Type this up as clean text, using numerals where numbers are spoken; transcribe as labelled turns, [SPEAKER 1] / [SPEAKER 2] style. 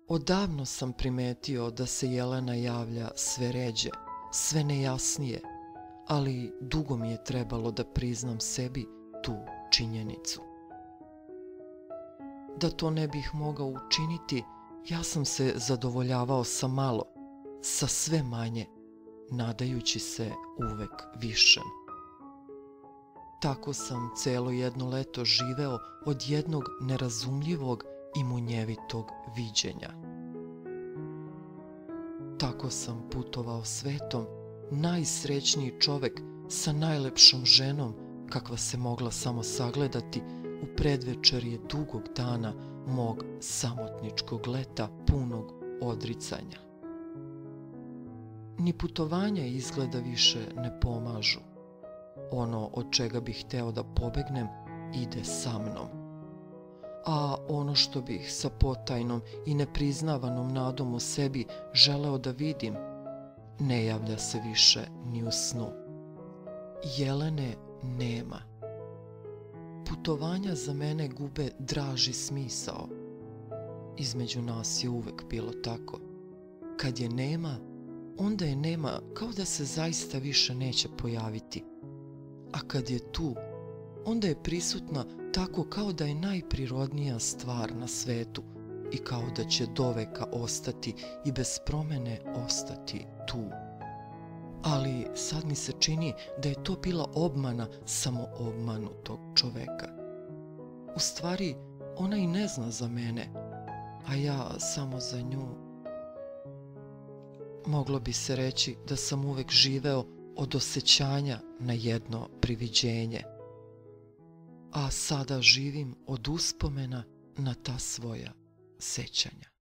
[SPEAKER 1] Odavno sam primetio da se Jelena javlja sve ređe, sve nejasnije, ali dugo mi je trebalo da priznam sebi tu činjenicu. Da to ne bih mogao učiniti, ja sam se zadovoljavao sa malo, sa sve manje, nadajući se uvek višem. Tako sam celo jedno leto živeo od jednog nerazumljivog i munjevitog viđenja. Tako sam putovao svetom, najsrećniji čovek sa najlepšom ženom kakva se mogla samo sagledati u predvečerje dugog dana mog samotničkog leta punog odricanja. Ni putovanja izgleda više ne pomažu. Ono od čega bih hteo da pobegnem ide sa mnom. A ono što bih sa potajnom i nepriznavanom nadom u sebi želeo da vidim, ne javlja se više ni u snu. Jelene nema. Putovanja za mene gube draži smisao. Između nas je uvek bilo tako. Kad je nema, onda je nema kao da se zaista više neće pojaviti. A kad je tu, onda je prisutna tako kao da je najprirodnija stvar na svetu i kao da će doveka ostati i bez promene ostati tu. Ali sad mi se čini da je to bila obmana samoobmanutog čoveka. U stvari, ona i ne zna za mene, a ja samo za nju. Moglo bi se reći da sam uvek živeo od osjećanja na jedno priviđenje, a sada živim od uspomena na ta svoja sećanja.